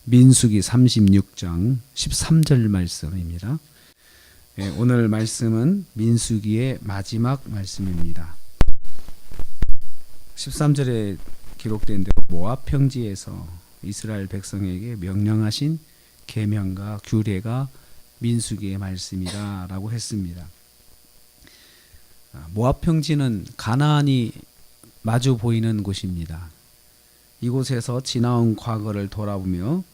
민수기 36장 13절 말씀입니다. 오늘 말씀은 민수기의 마지막 말씀입니다. 13절에 기록된 대로 모압 평지에서 이스라엘 백성에게 명령하신 계명과 규례가 민수기의 말씀이다 라고 했습니다. 모압 평지는 가나안이 마주 보이는 곳입니다. 이곳에서 지나온 과거를 돌아보며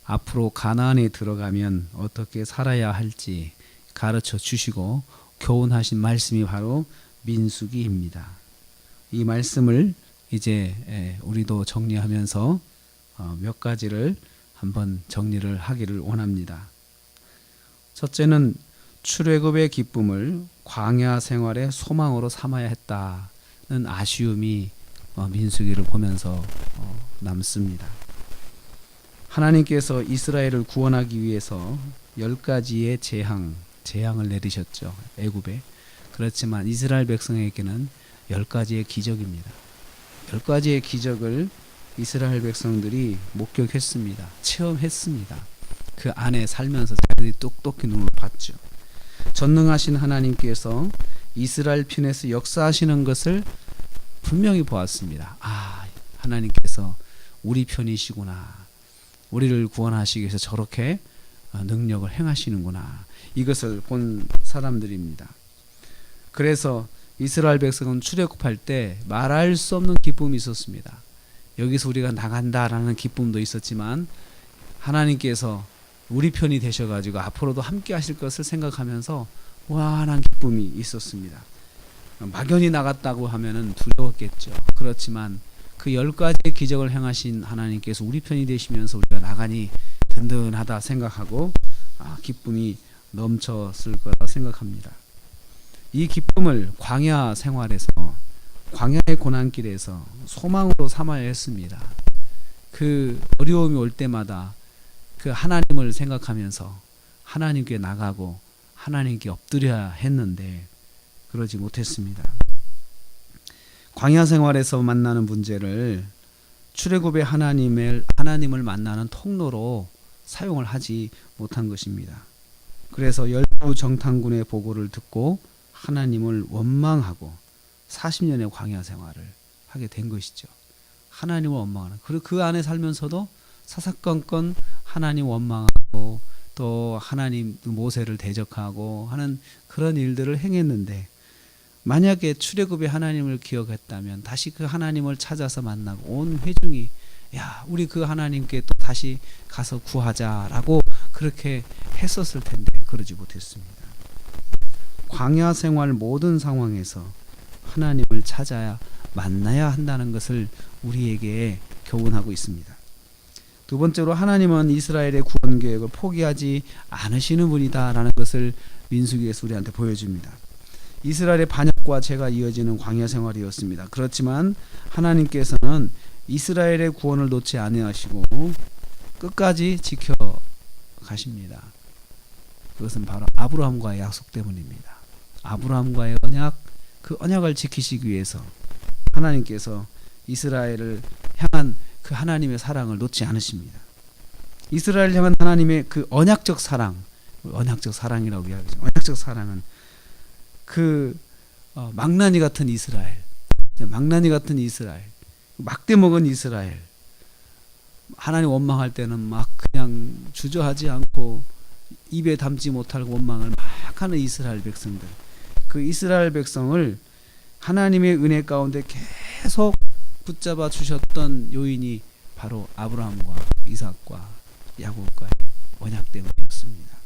앞으로 가나안에 들어가면 어떻게 살아야 할지 가르쳐 주시고 교훈하신 말씀이 바로 민수기입니다. 이 말씀을 이제 우리도 정리하면서 몇 가지를 한번 정리를 하기를 원합니다. 첫째는 출애굽의 기쁨을 광야 생활의 소망으로 삼아야 했다는 아쉬움이 민수기를 보면서 남습니다. 하나님께서 이스라엘을 구원하기 위해서 10가지의 재앙을 내리셨죠. 애굽에. 그렇지만 이스라엘 백성에게는 10가지의 기적입니다. 10가지의 기적을 이스라엘 백성들이 목격했습니다. 체험했습니다. 그 안에 살면서 자기들이 똑똑히 눈을 봤죠. 전능하신 하나님께서 이스라엘 편에서 역사하시는 것을 분명히 보았습니다. 하나님께서 우리 편이시구나. 우리를 구원하시기 위해서 저렇게 능력을 행하시는구나. 이것을 본 사람들입니다. 그래서 이스라엘 백성은 출애굽할 때 말할 수 없는 기쁨이 있었습니다. 여기서 우리가 나간다라는 기쁨도 있었지만 하나님께서 우리 편이 되셔가지고 앞으로도 함께 하실 것을 생각하면서 무한한 기쁨이 있었습니다. 막연히 나갔다고 하면은 두려웠겠죠. 그렇지만 그 10가지의 기적을 행하신 하나님께서 우리 편이 되시면서 우리가 나가니 든든하다 생각하고 기쁨이 넘쳤을 거라 생각합니다. 이 기쁨을 광야 생활에서, 광야의 고난길에서 소망으로 삼아야 했습니다. 그 어려움이 올 때마다 그 하나님을 생각하면서 하나님께 나가고 하나님께 엎드려야 했는데 그러지 못했습니다. 광야 생활에서 만나는 문제를 출애굽의 하나님을 만나는 통로로 사용을 하지 못한 것입니다. 그래서 열두 정탐군의 보고를 듣고 하나님을 원망하고 40년의 광야 생활을 하게 된 것이죠. 하나님을 원망하는. 그리고 그 안에 살면서도 사사건건 하나님 원망하고 또 하나님 모세를 대적하고 하는 그런 일들을 행했는데 만약에 출애굽의 하나님을 기억했다면 다시 그 하나님을 찾아서 만나고 온 회중이 우리 그 하나님께 또 다시 가서 구하자라고 그렇게 했었을 텐데 그러지 못했습니다. 광야 생활 모든 상황에서 하나님을 찾아야 만나야 한다는 것을 우리에게 교훈하고 있습니다. 두 번째로 하나님은 이스라엘의 구원 계획을 포기하지 않으시는 분이다라는 것을 민수기에서 우리한테 보여줍니다. 이스라엘의 반역과 죄가 이어지는 광야 생활이었습니다. 그렇지만 하나님께서는 이스라엘의 구원을 놓지 아니하시고 끝까지 지켜가십니다. 그것은 바로 아브라함과의 약속 때문입니다. 아브라함과의 언약, 그 언약을 지키시기 위해서 하나님께서 이스라엘을 향한 그 하나님의 사랑을 놓지 않으십니다. 이스라엘을 향한 하나님의 그 언약적 사랑이라고 이야기하죠. 언약적 사랑은 그 망나니 같은 이스라엘, 막대 먹은 이스라엘, 하나님 원망할 때는 막 그냥 주저하지 않고 입에 담지 못할 원망을 막 하는 이스라엘 백성들, 그 이스라엘 백성을 하나님의 은혜 가운데 계속 붙잡아 주셨던 요인이 바로 아브라함과 이삭과 야곱과의 언약 때문이었습니다.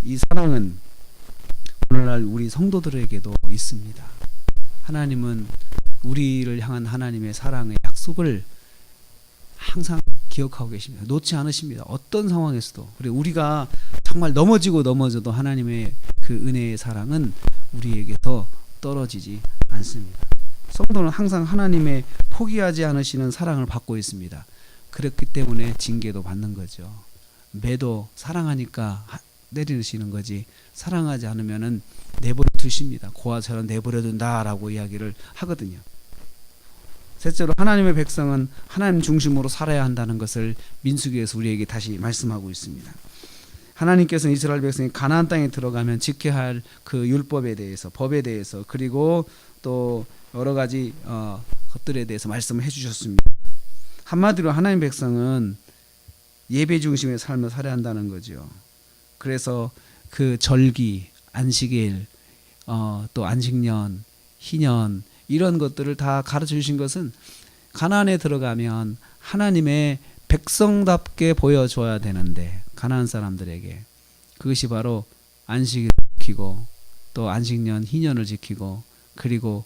이 사랑은 오늘날 우리 성도들에게도 있습니다. 하나님은 우리를 향한 하나님의 사랑의 약속을 항상 기억하고 계십니다. 놓지 않으십니다. 어떤 상황에서도. 그리고 우리가 정말 넘어져도 하나님의 그 은혜의 사랑은 우리에게서 떨어지지 않습니다. 성도는 항상 하나님의 포기하지 않으시는 사랑을 받고 있습니다. 그렇기 때문에 징계도 받는 거죠. 매도 사랑하니까 내리시는 거지 사랑하지 않으면은 내버려 두십니다. 고아처럼 내버려 둔다라고 이야기를 하거든요. 셋째로 하나님의 백성은 하나님 중심으로 살아야 한다는 것을 민수기에서 우리에게 다시 말씀하고 있습니다. 하나님께서는 이스라엘 백성이 가나안 땅에 들어가면 지켜야 할 그 율법에 대해서, 법에 대해서, 그리고 또 여러 가지 것들에 대해서 말씀을 해주셨습니다. 한마디로 하나님 백성은 예배 중심의 삶을 살아야 한다는 거죠. 그래서 그 절기, 안식일, 또 안식년, 희년 이런 것들을 다 가르쳐 주신 것은 가나안에 들어가면 하나님의 백성답게 보여줘야 되는데, 가나안 사람들에게 그것이 바로 안식일을 지키고 또 안식년, 희년을 지키고, 그리고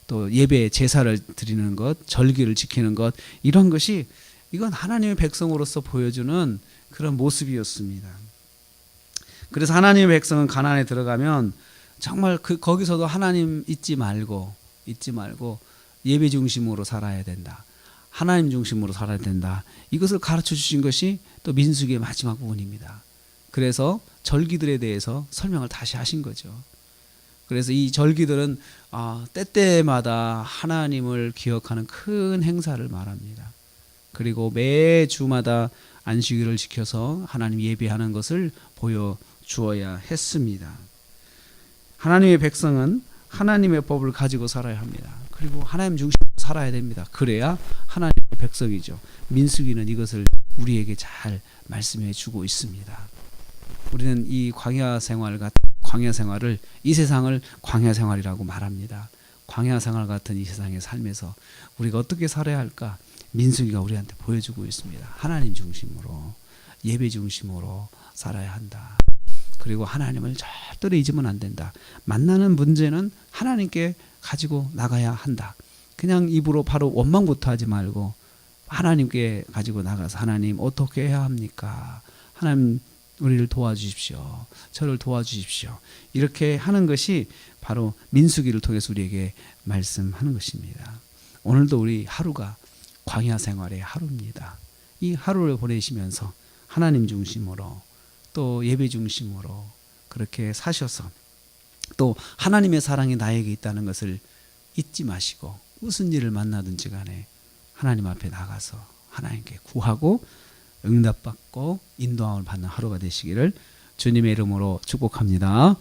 또 예배 제사를 드리는 것, 절기를 지키는 것, 이런 것이 이건 하나님의 백성으로서 보여주는 그런 모습이었습니다. 그래서 하나님의 백성은 가나안에 들어가면 정말 거기서도 하나님 잊지 말고 예배 중심으로 살아야 된다. 하나님 중심으로 살아야 된다. 이것을 가르쳐 주신 것이 또 민수기의 마지막 부분입니다. 그래서 절기들에 대해서 설명을 다시 하신 거죠. 그래서 이 절기들은 때때마다 하나님을 기억하는 큰 행사를 말합니다. 그리고 매주마다 안식일을 지켜서 하나님 예배하는 것을 보여주어야 했습니다. 하나님의 백성은 하나님의 법을 가지고 살아야 합니다. 그리고 하나님 중심으로 살아야 됩니다. 그래야 하나님의 백성이죠. 민수기는 이것을 우리에게 잘 말씀해 주고 있습니다. 우리는 이 광야 생활을, 이 세상을 광야 생활이라고 말합니다. 광야 생활 같은 이 세상의 삶에서 우리가 어떻게 살아야 할까? 민수기가 우리한테 보여주고 있습니다. 하나님 중심으로, 예배 중심으로 살아야 한다. 그리고 하나님을 절대로 잊으면 안 된다. 만나는 문제는 하나님께 가지고 나가야 한다. 그냥 입으로 바로 원망부터 하지 말고 하나님께 가지고 나가서, 하나님 어떻게 해야 합니까? 하나님 우리를 도와주십시오. 저를 도와주십시오. 이렇게 하는 것이 바로 민수기를 통해서 우리에게 말씀하는 것입니다. 오늘도 우리 하루가 광야 생활의 하루입니다. 이 하루를 보내시면서 하나님 중심으로 또 예배 중심으로 그렇게 사셔서 또 하나님의 사랑이 나에게 있다는 것을 잊지 마시고, 무슨 일을 만나든지 간에 하나님 앞에 나가서 하나님께 구하고 응답받고 인도함을 받는 하루가 되시기를 주님의 이름으로 축복합니다.